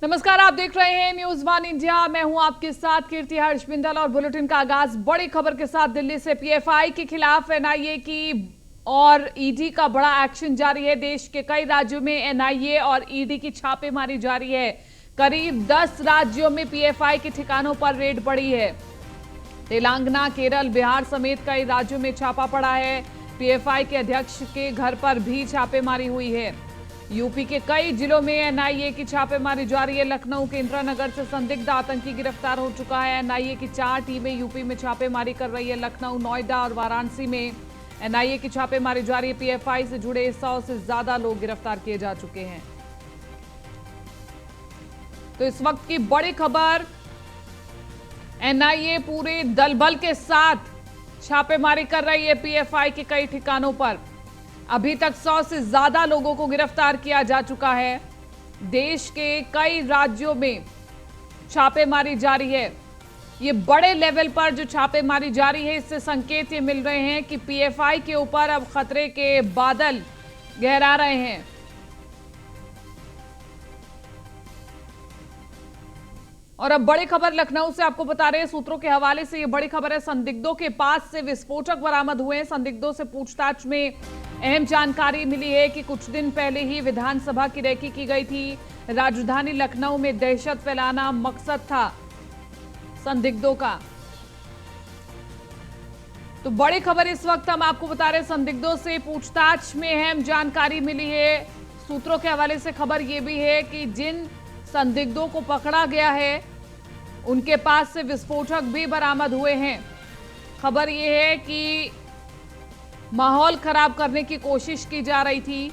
नमस्कार, आप देख रहे हैं न्यूज वन इंडिया। मैं हूं आपके साथ कीर्ति हर्ष बिंदल और बुलेटिन का आगाज बड़ी खबर के साथ दिल्ली से। पीएफआई के खिलाफ एनआईए की और ईडी का बड़ा एक्शन जारी है। देश के कई राज्यों में एनआईए और ईडी की छापेमारी जारी है। करीब 10 राज्यों में पीएफआई के ठिकानों पर रेड पड़ी है। तेलंगाना, केरल, बिहार समेत कई राज्यों में छापा पड़ा है। पीएफआई के अध्यक्ष के घर पर भी छापेमारी हुई है। यूपी के कई जिलों में एनआईए की छापेमारी जारी है। लखनऊ के इंदिरानगर से संदिग्ध आतंकी गिरफ्तार हो चुका है। एनआईए की 4 टीमें यूपी में छापेमारी कर रही है। लखनऊ, नोएडा और वाराणसी में एनआईए की छापेमारी जारी है। पीएफआई से जुड़े 100 से ज्यादा लोग गिरफ्तार किए जा चुके हैं। तो इस वक्त की बड़ी खबर, एनआईए पूरे दल बल के साथ छापेमारी कर रही है पीएफआई के कई ठिकानों पर। अभी तक 100 से ज्यादा लोगों को गिरफ्तार किया जा चुका है। देश के कई राज्यों में छापेमारी जारी है। ये बड़े लेवल पर जो छापेमारी जारी है, इससे संकेत ये मिल रहे हैं कि पीएफआई के ऊपर अब खतरे के बादल गहरा रहे हैं। और अब बड़ी खबर लखनऊ से आपको बता रहे हैं, सूत्रों के हवाले से ये बड़ी खबर है। संदिग्धों के पास से विस्फोटक बरामद हुए हैं। संदिग्धों से पूछताछ में अहम जानकारी मिली है कि कुछ दिन पहले ही विधानसभा की रेकी की गई थी। राजधानी लखनऊ में दहशत फैलाना मकसद था संदिग्धों का। तो बड़ी खबर इस वक्त हम आपको बता रहे हैं, संदिग्धों से पूछताछ में अहम जानकारी मिली है। सूत्रों के हवाले से खबर यह भी है कि जिन संदिग्धों को पकड़ा गया है, उनके पास से विस्फोटक भी बरामद हुए हैं। खबर यह है कि माहौल खराब करने की कोशिश की जा रही थी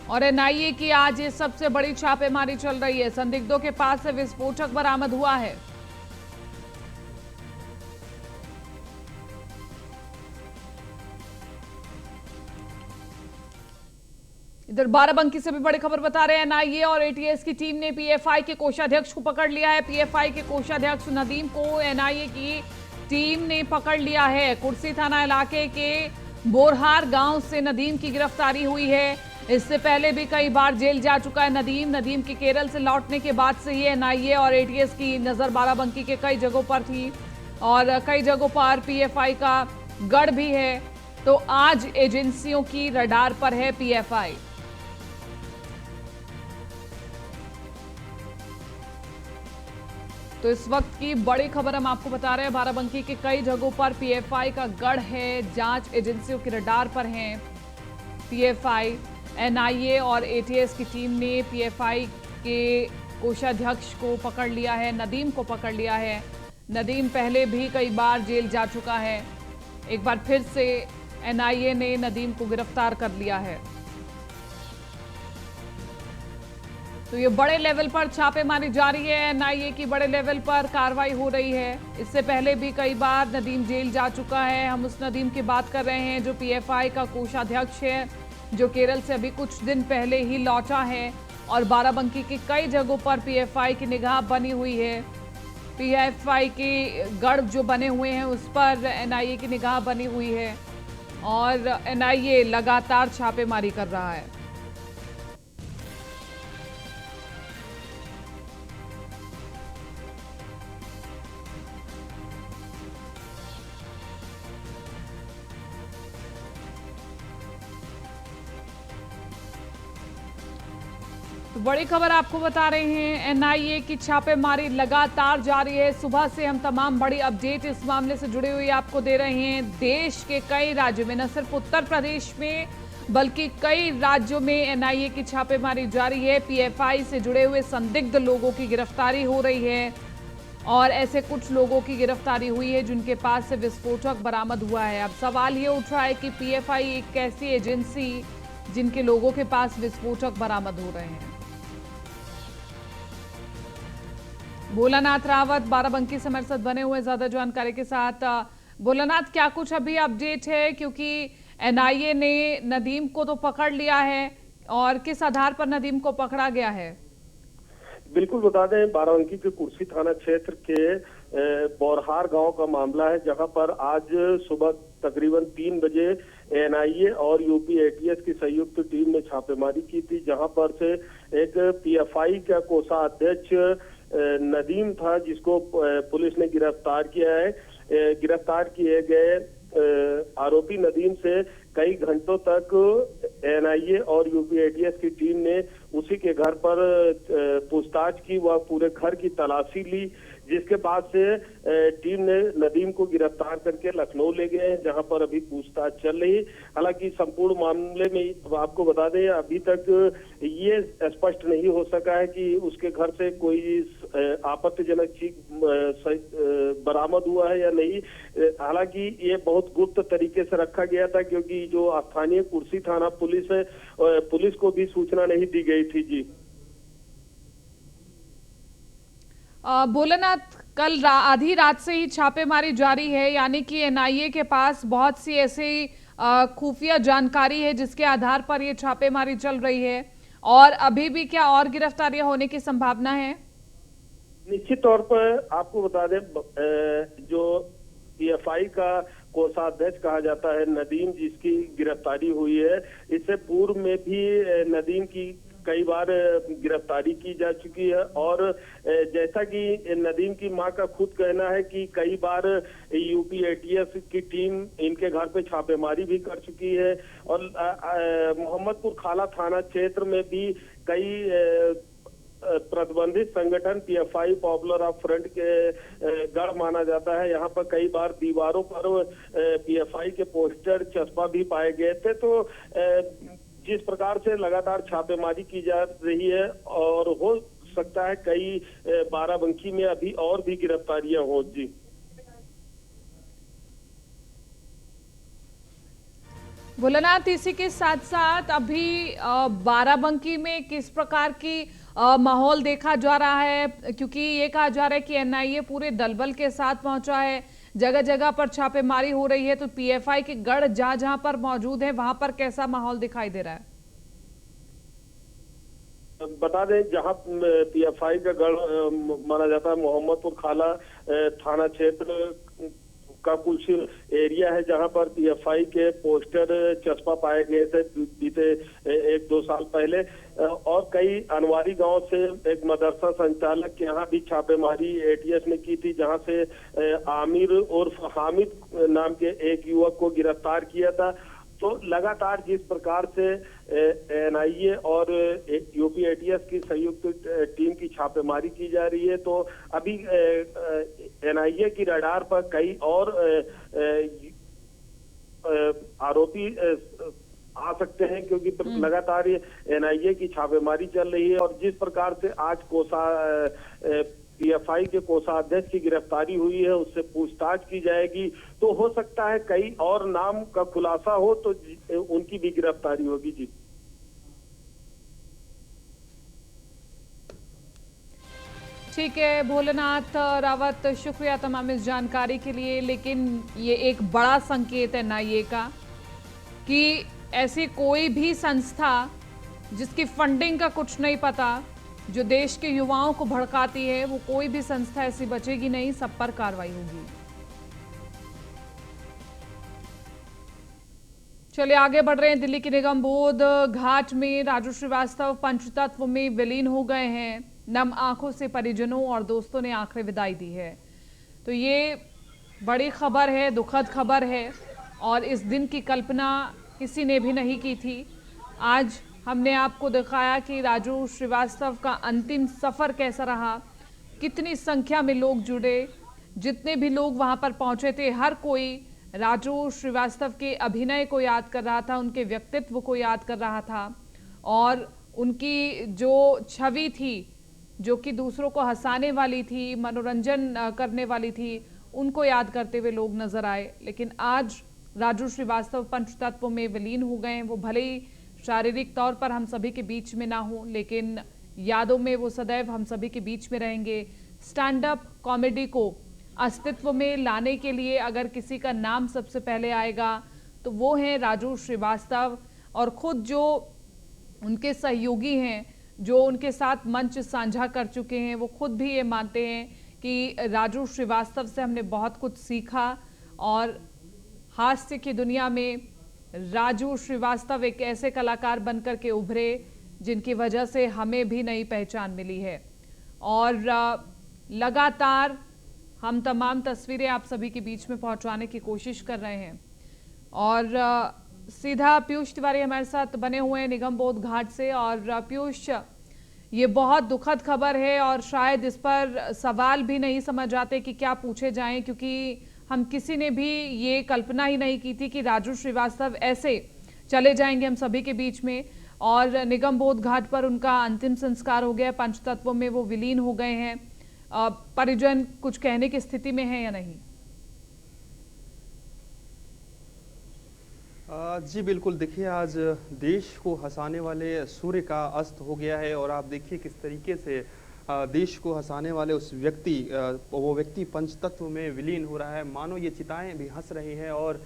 और एनआईए की आज ये सबसे बड़ी छापेमारी चल रही है। संदिग्धों के पास से विस्फोटक बरामद हुआ है। इधर बाराबंकी से भी बड़ी खबर बता रहे हैं, एनआईए और एटीएस की टीम ने पीएफआई के कोषाध्यक्ष को पकड़ लिया है। पीएफआई के कोषाध्यक्ष नदीम को एनआईए की टीम ने पकड़ लिया है। कुर्सी थाना इलाके के बोरहार गांव से नदीम की गिरफ्तारी हुई है। इससे पहले भी कई बार जेल जा चुका है नदीम के केरल से लौटने के बाद से ही एनआईए और एटीएस की नजर बाराबंकी के कई जगहों पर थी और कई जगहों पर पीएफआई का गढ़ भी है। तो आज एजेंसियों की रडार पर है पीएफआई। तो इस वक्त की बड़ी खबर हम आपको बता रहे हैं, बाराबंकी के कई जगहों पर पीएफआई का गढ़ है। जांच एजेंसियों के रडार पर हैं पीएफआई। एनआईए और एटीएस की टीम ने पीएफआई के कोषाध्यक्ष को पकड़ लिया है, नदीम को पकड़ लिया है। नदीम पहले भी कई बार जेल जा चुका है। एक बार फिर से एनआईए ने नदीम को गिरफ्तार कर लिया है। तो ये बड़े लेवल पर छापेमारी जारी है। एनआईए की बड़े लेवल पर कार्रवाई हो रही है। इससे पहले भी कई बार नदीम जेल जा चुका है। हम उस नदीम की बात कर रहे हैं जो पीएफआई का कोषाध्यक्ष है, जो केरल से अभी कुछ दिन पहले ही लौटा है और बाराबंकी की कई जगहों पर पीएफआई की निगाह बनी हुई है। पीएफआई के गढ़ जो बने हुए हैं उस पर एनआईए की निगाह बनी हुई है और एनआईए लगातार छापेमारी कर रहा है। तो बड़ी खबर आपको बता रहे हैं, एनआईए की छापेमारी लगातार जारी है। सुबह से हम तमाम बड़ी अपडेट इस मामले से जुड़ी हुई आपको दे रहे हैं। देश के कई राज्यों में, न सिर्फ उत्तर प्रदेश में बल्कि कई राज्यों में एनआईए की छापेमारी जारी है। पीएफआई से जुड़े हुए संदिग्ध लोगों की गिरफ्तारी हो रही है और ऐसे कुछ लोगों की गिरफ्तारी हुई है जिनके पास से विस्फोटक बरामद हुआ है। अब सवाल ये उठ रहा है कि पीएफआई एक ऐसी एजेंसी जिनके लोगों के पास विस्फोटक बरामद हो रहे हैं। भोलानाथ रावत बाराबंकी से हमारे साथ बने हुए ज्यादा जानकारी के साथ। भोलानाथ, क्या कुछ अभी अपडेट है, क्योंकि एनआईए ने नदीम को तो पकड़ लिया है और किस आधार पर नदीम को पकड़ा गया है? बिल्कुल बता दें, बाराबंकी के कुर्सी थाना क्षेत्र के बोरहार गांव का मामला है, जहां पर आज सुबह तकरीबन 3 बजे एनआईए और यूपी एटीएस की संयुक्त टीम ने छापेमारी की थी, जहां पर से एक पीएफआई का कोषाध्यक्ष नदीम था, जिसको पुलिस ने गिरफ्तार किया है। गिरफ्तार किए गए आरोपी नदीम से कई घंटों तक एनआईए और यूपी एटीएस की टीम ने उसी के घर पर पूछताछ की, वह पूरे घर की तलाशी ली, जिसके बाद से टीम ने नदीम को गिरफ्तार करके लखनऊ ले गए, जहां पर अभी पूछताछ चल रही। हालांकि संपूर्ण मामले में आपको बता दें, अभी तक ये स्पष्ट नहीं हो सका है कि उसके घर से कोई आपत्तिजनक चीज बरामद हुआ है या नहीं। हालांकि ये बहुत गुप्त तरीके से रखा गया था, क्योंकि जो स्थानीय कुर्सी थाना पुलिस है, पुलिस को भी सूचना नहीं दी गई थी। जी भोलेनाथ, कल आधी रात से ही छापेमारी जारी है, यानी कि एनआईए के पास बहुत सी ऐसी खुफिया जानकारी है जिसके आधार पर ये छापेमारी चल रही है, और अभी भी क्या और गिरफ्तारियां होने की संभावना है? निश्चित तौर पर आपको बता दें, जो पीएफआई का कोषाध्यक्ष कहा जाता है नदीम, जिसकी गिरफ्तारी हुई है, इससे पूर्व में भी नदीम की कई बार गिरफ्तारी की जा चुकी है। और जैसा कि नदीम की मां का खुद कहना है कि कई बार यूपी एटीएस की टीम इनके घर पे छापेमारी भी कर चुकी है, और मोहम्मदपुर खाला थाना क्षेत्र में भी कई प्रतिबंधित संगठन पीएफआई पॉपुलर ऑफ फ्रंट के गढ़ माना जाता है। यहाँ पर कई बार दीवारों पर पीएफआई के पोस्टर चस्पा भी पाए गए थे। तो जिस प्रकार से लगातार छापेमारी की जा रही है, और हो सकता है कई बाराबंकी में अभी और भी गिरफ्तारियां हो। जी भोलानाथ, इसी के साथ साथ अभी बाराबंकी में किस प्रकार की माहौल देखा जा रहा है? क्योंकि ये कहा जा रहा है कि एनआईए पूरे दलबल के साथ पहुंचा है, जगह जगह पर छापेमारी हो रही है, तो पीएफआई के गढ़ जहां जहां पर मौजूद है वहां पर कैसा माहौल दिखाई दे रहा है? बता दें, जहां पीएफआई का गढ़ माना जाता है मोहम्मदपुर खाला थाना क्षेत्र का कुछ एरिया है, जहां पर पीएफआई के पोस्टर चस्पा पाए गए थे बीते 1-2 साल पहले। और कई अनवारी गांव से एक मदरसा संचालक के यहाँ भी छापेमारी एटीएस ने की थी, जहां से आमिर उर्फ हामिद नाम के एक युवक को गिरफ्तार किया था। तो लगातार जिस प्रकार से एनआईए और यूपी एटीएस की संयुक्त टीम की छापेमारी की जा रही है, तो अभी एनआईए की रडार पर कई और आरोपी आ सकते हैं, क्योंकि लगातार ये एनआईए की छापेमारी चल रही है। और जिस प्रकार से आज पीएफआई के कोषाध्यक्ष की गिरफ्तारी हुई है, उससे पूछताछ की जाएगी, तो हो सकता है कई और नाम का खुलासा हो तो उनकी भी गिरफ्तारी होगी। जी ठीक है भोलेनाथ रावत, शुक्रिया तमाम इस जानकारी के लिए। लेकिन ये एक बड़ा संकेत है एनआईए का कि ऐसी कोई भी संस्था जिसकी फंडिंग का कुछ नहीं पता, जो देश के युवाओं को भड़काती है, वो कोई भी संस्था ऐसी बचेगी नहीं, सब पर कार्रवाई होगी। चलिए आगे बढ़ रहे हैं। दिल्ली के निगम बोध घाट में राजू श्रीवास्तव पंचतत्व में विलीन हो गए हैं। नम आंखों से परिजनों और दोस्तों ने आखिरी विदाई दी है। तो ये बड़ी खबर है, दुखद खबर है, और इस दिन की कल्पना किसी ने भी नहीं की थी। आज हमने आपको दिखाया कि राजू श्रीवास्तव का अंतिम सफर कैसा रहा, कितनी संख्या में लोग जुड़े, जितने भी लोग वहां पर पहुंचे थे, हर कोई राजू श्रीवास्तव के अभिनय को याद कर रहा था, उनके व्यक्तित्व को याद कर रहा था, और उनकी जो छवि थी, जो कि दूसरों को हंसाने वाली थी, मनोरंजन करने वाली थी, उनको याद करते हुए लोग नजर आए। लेकिन आज राजू श्रीवास्तव पंचतत्व में विलीन हो गए हैं। वो भले ही शारीरिक तौर पर हम सभी के बीच में ना हो, लेकिन यादों में वो सदैव हम सभी के बीच में रहेंगे। स्टैंड अप कॉमेडी को अस्तित्व में लाने के लिए अगर किसी का नाम सबसे पहले आएगा तो वो हैं राजू श्रीवास्तव, और खुद जो उनके सहयोगी हैं, जो उनके साथ मंच साझा कर चुके हैं, वो खुद भी ये मानते हैं कि राजू श्रीवास्तव से हमने बहुत कुछ सीखा, और हास्य की दुनिया में राजू श्रीवास्तव एक ऐसे कलाकार बनकर के उभरे जिनकी वजह से हमें भी नई पहचान मिली है और लगातार हम तमाम तस्वीरें आप सभी के बीच में पहुंचाने की कोशिश कर रहे हैं। और सीधा पीयूष तिवारी हमारे साथ बने हुए हैं निगम बोध घाट से। और पीयूष, ये बहुत दुखद खबर है और शायद इस पर सवाल भी नहीं समझ आते कि क्या पूछे जाएं, क्योंकि हम किसी ने भी ये कल्पना ही नहीं की थी कि राजू श्रीवास्तव ऐसे चले जाएंगे हम सभी के बीच में। और निगम बोध घाट पर उनका अंतिम संस्कार हो गया, पंचतत्व में वो विलीन हो गए हैं। परिजन कुछ कहने की स्थिति में है या नहीं? जी बिल्कुल, देखिए आज देश को हंसाने वाले सूर्य का अस्त हो गया है और आप देखिए किस तरीके से देश को हंसाने वाले उस वो व्यक्ति पंचतत्व में विलीन हो रहा है। मानो ये चिताएं भी हंस रही हैं। और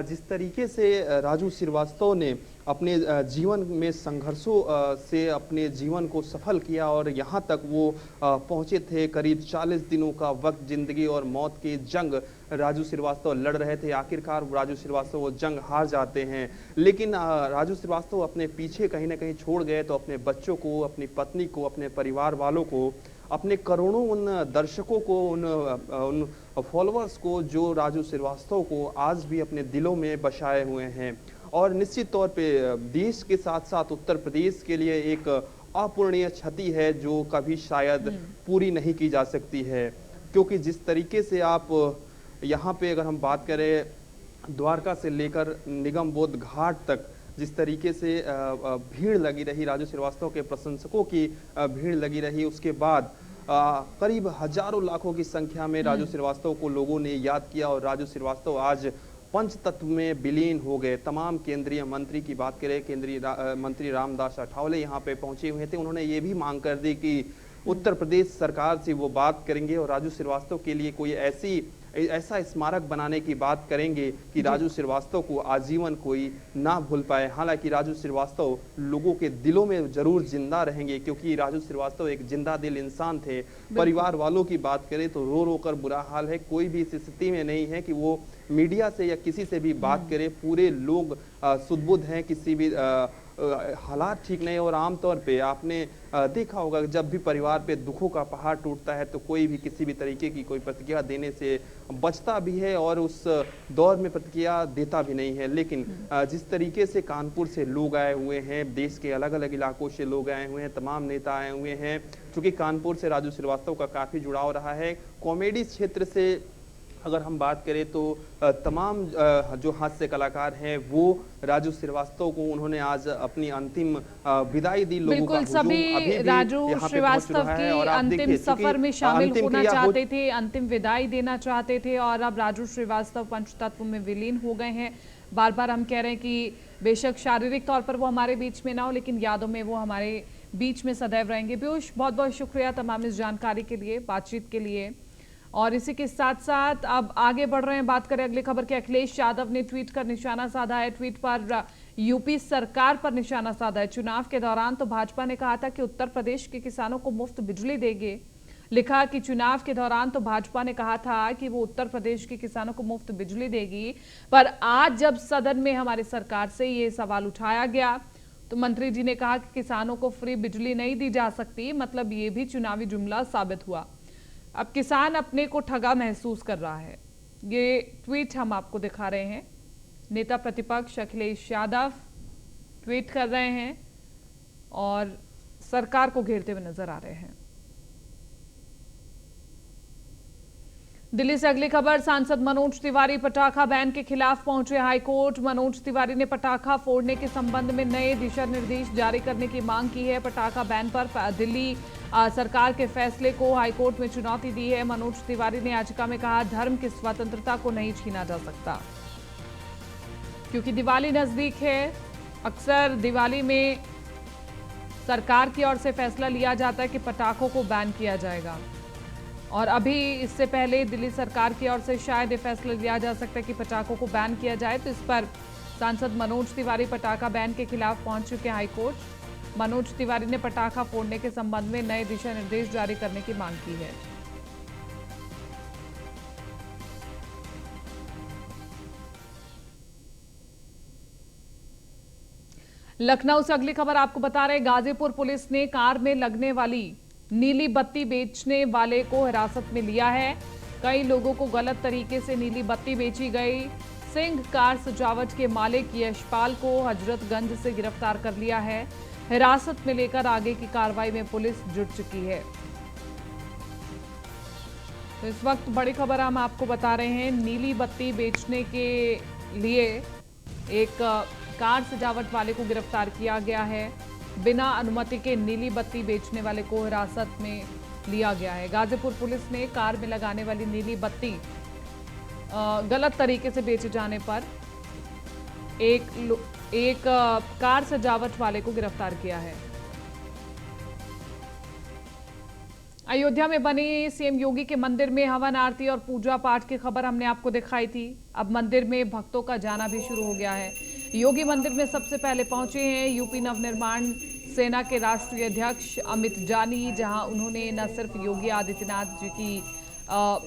जिस तरीके से राजू श्रीवास्तव ने अपने जीवन में संघर्षों से अपने जीवन को सफल किया और यहाँ तक वो पहुँचे थे। करीब 40 दिनों का वक्त, जिंदगी और मौत की जंग राजू श्रीवास्तव लड़ रहे थे। आखिरकार राजू श्रीवास्तव वो जंग हार जाते हैं, लेकिन राजू श्रीवास्तव अपने पीछे कहीं ना कहीं छोड़ गए तो अपने बच्चों को, अपनी पत्नी को, अपने परिवार वालों को, अपने करोड़ों उन दर्शकों को, उन फॉलोअर्स को जो राजू श्रीवास्तव को आज भी अपने दिलों में बसाए हुए हैं। और निश्चित तौर पे देश के साथ साथ उत्तर प्रदेश के लिए एक अपूरणीय क्षति है जो कभी शायद पूरी नहीं की जा सकती है। क्योंकि जिस तरीके से आप यहाँ पे अगर हम बात करें द्वारका से लेकर निगम बोध घाट तक जिस तरीके से भीड़ लगी रही, राजू श्रीवास्तव के प्रशंसकों की भीड़ लगी रही, उसके बाद करीब हजारों लाखों की संख्या में राजू श्रीवास्तव को लोगों ने याद किया और राजू श्रीवास्तव आज पंचतत्व में विलीन हो गए। तमाम केंद्रीय मंत्री की बात करें, केंद्रीय मंत्री रामदास अठावले यहाँ पे पहुंचे हुए थे। उन्होंने ये भी मांग कर दी कि उत्तर प्रदेश सरकार से वो बात करेंगे और राजू श्रीवास्तव के लिए कोई ऐसा स्मारक बनाने की बात करेंगे कि राजू श्रीवास्तव को आजीवन कोई ना भूल पाए। हालांकि राजू श्रीवास्तव लोगों के दिलों में जरूर जिंदा रहेंगे, क्योंकि राजू श्रीवास्तव एक जिंदा दिल इंसान थे। परिवार वालों की बात करें तो रो रो कर बुरा हाल है। कोई भी इस स्थिति में नहीं है कि वो मीडिया से या किसी से भी बात करे। पूरे लोग सुदबुद्ध हैं, किसी भी हालात ठीक नहीं। और आमतौर पे आपने देखा होगा जब भी परिवार पे दुखों का पहाड़ टूटता है तो कोई भी किसी भी तरीके की कोई प्रतिक्रिया देने से बचता भी है और उस दौर में प्रतिक्रिया देता भी नहीं है। लेकिन जिस तरीके से कानपुर से लोग आए हुए हैं, देश के अलग अलग इलाकों से लोग आए हुए हैं, तमाम नेता आए हुए हैं, क्योंकि कानपुर से राजू श्रीवास्तव का काफ़ी जुड़ाव रहा है। कॉमेडी क्षेत्र से अगर हम बात करें तो तमाम जो हास्य कलाकार हैं वो राजू श्रीवास्तव को उन्होंने आज अपनी अंतिम विदाई दी। लोगों का बिल्कुल, सभी राजू श्रीवास्तव के अंतिम सफर में शामिल होना चाहते थे, अंतिम विदाई देना चाहते थे और अब राजू श्रीवास्तव पंचतत्व में विलीन हो गए हैं। बार बार हम कह रहे हैं कि बेशक शारीरिक तौर पर वो हमारे बीच में ना हो, लेकिन यादों में वो हमारे बीच में सदैव रहेंगे। पीयूष, बहुत बहुत शुक्रिया तमाम इस जानकारी के लिए, बातचीत के लिए। और इसी के साथ साथ अब आगे बढ़ रहे हैं, बात करें अगली खबर के। अखिलेश यादव ने ट्वीट कर निशाना साधा है। ट्वीट पर यूपी सरकार पर निशाना साधा है। चुनाव के दौरान तो भाजपा ने कहा था कि उत्तर प्रदेश के किसानों को मुफ्त बिजली देंगे। लिखा कि चुनाव के दौरान तो भाजपा ने कहा था कि वो उत्तर प्रदेश के किसानों को मुफ्त बिजली देगी, पर आज जब सदन में हमारी सरकार से ये सवाल उठाया गया तो मंत्री जी ने कहा कि किसानों को फ्री बिजली नहीं दी जा सकती। मतलब ये भी चुनावी जुमला साबित हुआ। अब किसान अपने को ठगा महसूस कर रहा है। ये ट्वीट हम आपको दिखा रहे हैं। नेता प्रतिपक्ष अखिलेश यादव ट्वीट कर रहे हैं और सरकार को घेरते हुए नजर आ रहे हैं। दिल्ली से अगली खबर। सांसद मनोज तिवारी पटाखा बैन के खिलाफ पहुंचे हाईकोर्ट। मनोज तिवारी ने पटाखा फोड़ने के संबंध में नए दिशा निर्देश जारी करने की मांग की है। पटाखा बैन पर दिल्ली सरकार के फैसले को हाईकोर्ट में चुनौती दी है। मनोज तिवारी ने याचिका में कहा, धर्म की स्वतंत्रता को नहीं छीना जा सकता। क्योंकि दिवाली नजदीक है, अक्सर दिवाली में सरकार की ओर से फैसला लिया जाता है कि पटाखों को बैन किया जाएगा और अभी इससे पहले दिल्ली सरकार की ओर से शायद ये फैसला लिया जा सकता है कि पटाखों को बैन किया जाए। तो इस पर सांसद मनोज तिवारी पटाखा बैन के खिलाफ पहुंच चुके हाईकोर्ट। मनोज तिवारी ने पटाखा फोड़ने के संबंध में नए दिशा निर्देश जारी करने की मांग की है। लखनऊ से अगली खबर आपको बता रहे, गाजीपुर पुलिस ने कार में लगने वाली नीली बत्ती बेचने वाले को हिरासत में लिया है। कई लोगों को गलत तरीके से नीली बत्ती बेची गई। सिंह कार सजावट के मालिक यशपाल को हजरतगंज से गिरफ्तार कर लिया है। हिरासत में लेकर आगे की कार्रवाई में पुलिस जुट चुकी है। तो इस वक्त बड़ी खबर हम आपको बता रहे हैं, नीली बत्ती बेचने के लिए एक कार सजावट वाले को गिरफ्तार किया गया है। बिना अनुमति के नीली बत्ती बेचने वाले को हिरासत में लिया गया है। गाजीपुर पुलिस ने कार में लगाने वाली नीली बत्ती गलत तरीके से बेचे जाने पर एक कार सजावट वाले को गिरफ्तार किया है। अयोध्या में बनी सीएम योगी के मंदिर में हवन आरती और पूजा पाठ की खबर हमने आपको दिखाई थी। अब मंदिर में भक्तों का जाना भी शुरू हो गया है। योगी मंदिर में सबसे पहले पहुंचे हैं यूपी नवनिर्माण सेना के राष्ट्रीय अध्यक्ष अमित जानी, जहां उन्होंने न सिर्फ योगी आदित्यनाथ जी की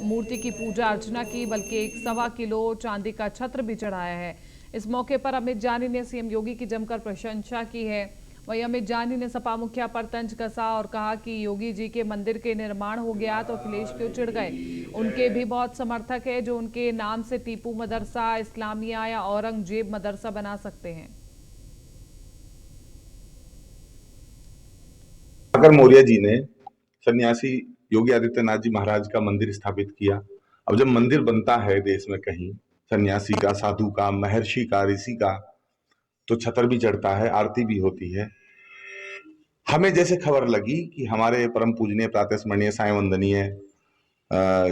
मूर्ति की पूजा अर्चना की, बल्कि 1.25 किलो चांदी का छत्र भी चढ़ाया है। इस मौके पर अमित जानी ने सीएम योगी की जमकर प्रशंसा की है। वहीं अमित जानी ने सपा मुखिया पर तंज कसा और कहा कि योगी जी के मंदिर के निर्माण हो गया तो अखिलेश क्यों चिढ़ गए। उनके भी बहुत समर्थक है जो उनके नाम से टीपू मदरसा, इस्लामिया या औरंगजेब मदरसा बना सकते हैं। अगर मौर्य जी ने सन्यासी योगी आदित्यनाथ जी महाराज का मंदिर स्थापित किया, अब जब मंदिर बनता है देश में कहीं सन्यासी का, साधु का, महर्षि का, ऋषि का, तो छतर भी चढ़ता है, आरती भी होती है। हमें जैसे खबर लगी कि हमारे परम पूजनीय प्रातः स्मरणीय साईं वंदनीय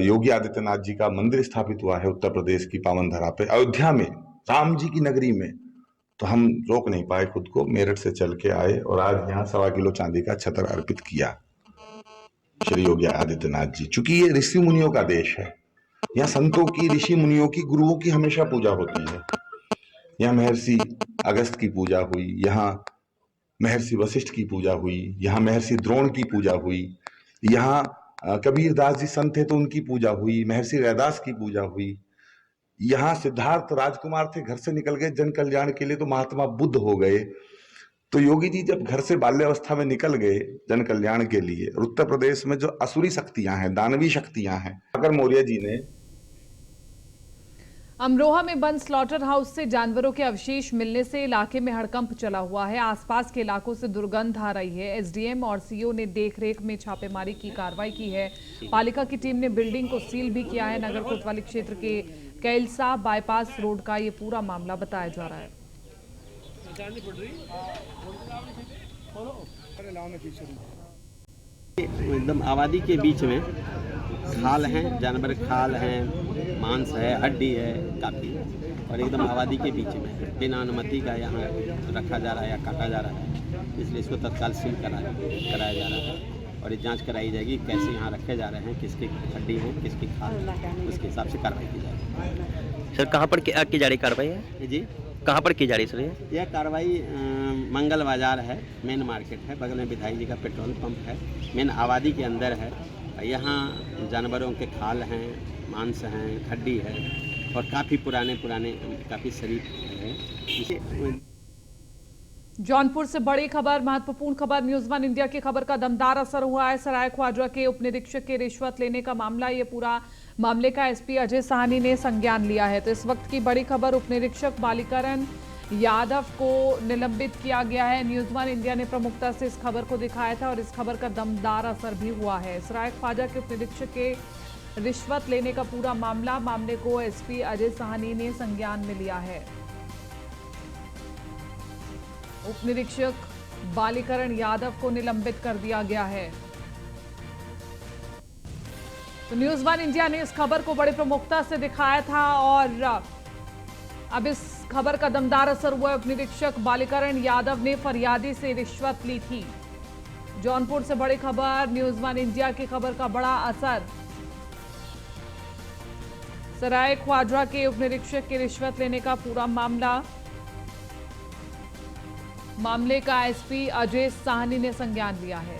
योगी आदित्यनाथ जी का मंदिर स्थापित हुआ है उत्तर प्रदेश की पावन धरा पे, अयोध्या में, राम जी की नगरी में, तो हम रोक नहीं पाए खुद को। मेरठ से चल के आए और आज यहाँ 1.25 किलो चांदी का छत्र अर्पित किया श्री योगी आदित्यनाथ जी। चूंकि ये ऋषि मुनियों का देश है, यहाँ संतों की, ऋषि मुनियों की, गुरुओं की हमेशा पूजा होती है। यहाँ महर्षि अगस्त की पूजा हुई, यहाँ महर्षि वशिष्ठ की पूजा हुई, यहाँ महर्षि द्रोण की पूजा हुई, यहाँ कबीर दास जी संत थे तो उनकी पूजा हुई, महर्षि रैदास की पूजा हुई। यहाँ सिद्धार्थ राजकुमार थे, घर से निकल गए जन कल्याण के लिए तो महात्मा बुद्ध हो गए। तो योगी जी जब घर से बाल्यावस्था में निकल गए जन कल्याण के लिए, और उत्तर प्रदेश में जो असुरी शक्तियां हैं, दानवी शक्तियां हैं, अगर मौर्य जी ने अमरोहा में बंद स्लॉटर हाउस से जानवरों के अवशेष मिलने से इलाके में हड़कंप चला हुआ है। आसपास के इलाकों से दुर्गंध आ रही है। एसडीएम और सीओ ने देखरेख में छापेमारी की कार्रवाई की है। पालिका की टीम ने बिल्डिंग को सील भी किया है। नगर कोतवाली क्षेत्र के कैलसा बाईपास रोड का ये पूरा मामला बताया जा रहा है। एकदम आबादी के बीच में खाल हैं, जानवर खाल हैं, मांस है, हड्डी है काफ़ी, और एकदम आबादी के बीच में बिना अनुमति का यहाँ रखा जा रहा है या काटा जा रहा है। इसलिए इसको तत्काल सील कराया जा रहा है और ये जांच कराई जाएगी कैसे यहाँ रखे जा रहे हैं, किसकी हड्डी है, किसकी खाल, उसके हिसाब से कार्रवाई की जाएगी। सर कहाँ पर की जा रही कार्रवाई है जी? कहाँ पर की जा रही सर? यह कार्रवाई मंगल बाजार है, मेन मार्केट है, बगल में विधायक जी का पेट्रोल पंप है, मेन आबादी के अंदर है। यहाँ जानवरों के खाल हैं, मांस हैं, हड्डी है और काफ़ी पुराने काफ़ी शरीफ है। जौनपुर से बड़ी खबर, महत्वपूर्ण खबर, न्यूज़ वन इंडिया की खबर का दमदार असर हुआ है। सराय ख्वाजा के उपनिरीक्षक के रिश्वत लेने का मामला, ये पूरा मामले का एसपी अजय साहनी ने संज्ञान लिया है। तो इस वक्त की बड़ी खबर, उपनिरीक्षक बालिकरण यादव को निलंबित किया गया है। न्यूज़ वन इंडिया ने प्रमुखता से इस खबर को दिखाया था और इस खबर का दमदार असर भी हुआ है। सराय ख्वाजा के उपनिरीक्षक के रिश्वत लेने का पूरा मामले को एसपी अजय साहनी ने संज्ञान में लिया है। उपनिरीक्षक बालिकरण यादव को निलंबित कर दिया गया है। तो न्यूज़ वन इंडिया ने इस खबर को बड़ी प्रमुखता से दिखाया था और अब इस खबर का दमदार असर हुआ है। उपनिरीक्षक बालिकरण यादव ने फरियादी से रिश्वत ली थी। जौनपुर से बड़ी खबर, न्यूज़ वन इंडिया की खबर का बड़ा असर। सराय ख्वाजा के उपनिरीक्षक की रिश्वत लेने का पूरा मामले का एसपी अजय साहनी ने संज्ञान लिया है।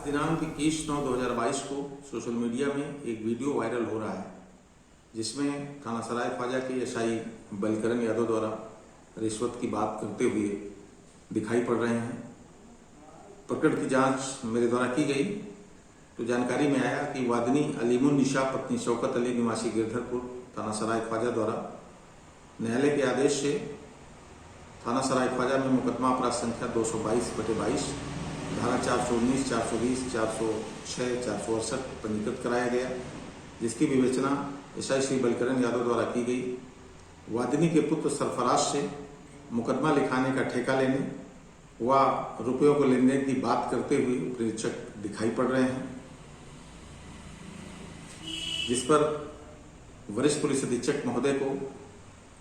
दिनांक 21/9/2022 को सोशल मीडिया में एक वीडियो वायरल हो रहा है जिसमें थाना सराय ख्वाजा के एसआई बालिकरण यादव द्वारा रिश्वत की बात करते हुए दिखाई पड़ रहे हैं। प्रकरण की जांच मेरे द्वारा की गई तो जानकारी में आया कि वादनी अलीमुन निशा पत्नी शौकत अली निवासी गिरधरपुर थाना सराय ख्वाजा द्वारा न्यायालय के आदेश से थाना सराय ख्वाजा में मुकदमा अपराध संख्या 222/22 धारा 419, 420, 406, 468 पंजीकृत कराया गया, जिसकी विवेचना एसआई श्री बलकरण यादव द्वारा की गई। वादिनी के पुत्र सरफराज से मुकदमा लिखाने का ठेका लेने व रुपयों को लेन देन की बात करते हुए उपनिरीक्षक दिखाई पड़ रहे हैं, जिस पर वरिष्ठ पुलिस अधीक्षक महोदय को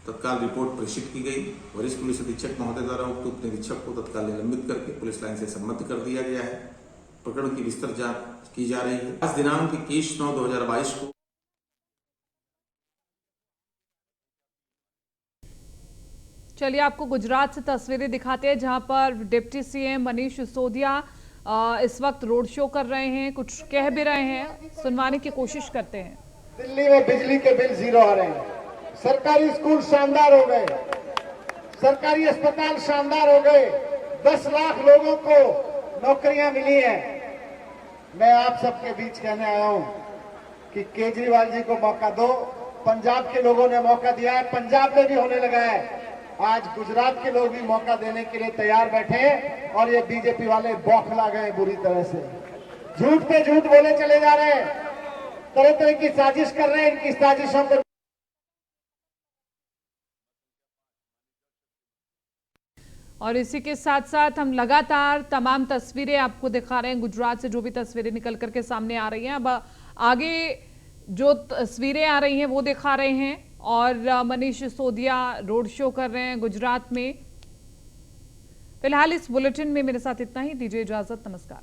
तत्काल रिपोर्ट प्रेषित की गई। वरिष्ठ पुलिस अधीक्षक महोदय द्वारा उक्त उप निरीक्षक को तत्काल निलंबित करके पुलिस लाइन से सम्मत कर दिया गया है। प्रकरण की विस्तृत जांच की जा रही है। आज दिनांक 21/9/2022 को चलिए आपको गुजरात से तस्वीरें दिखाते हैं, जहां पर डिप्टी सीएम मनीष सिसोदिया इस वक्त रोड शो कर रहे हैं, कुछ कह भी रहे हैं, सुनवाने की कोशिश करते हैं। दिल्ली में बिजली के बिल जीरो आ रहे हैं, सरकारी स्कूल शानदार हो गए, सरकारी अस्पताल शानदार हो गए, 10 लाख लोगों को नौकरियां मिली हैं। मैं आप सबके बीच कहने आया हूं कि केजरीवाल जी को मौका दो। पंजाब के लोगों ने मौका दिया है, पंजाब में भी होने लगा है। आज गुजरात के लोग भी मौका देने के लिए तैयार बैठे हैं और ये बीजेपी वाले बौखला गए बुरी तरह से। झूठ पे झूठ बोले चले जा रहे हैं, तरह तरह की साजिश कर रहे हैं। इनकी साजिशों को और इसी के साथ साथ हम लगातार तमाम तस्वीरें आपको दिखा रहे हैं गुजरात से, जो भी तस्वीरें निकल करके सामने आ रही हैं। अब आगे जो तस्वीरें आ रही हैं वो दिखा रहे हैं और मनीष सिसोदिया रोड शो कर रहे हैं गुजरात में। फिलहाल इस बुलेटिन में मेरे साथ इतना ही, दीजिए इजाजत, नमस्कार।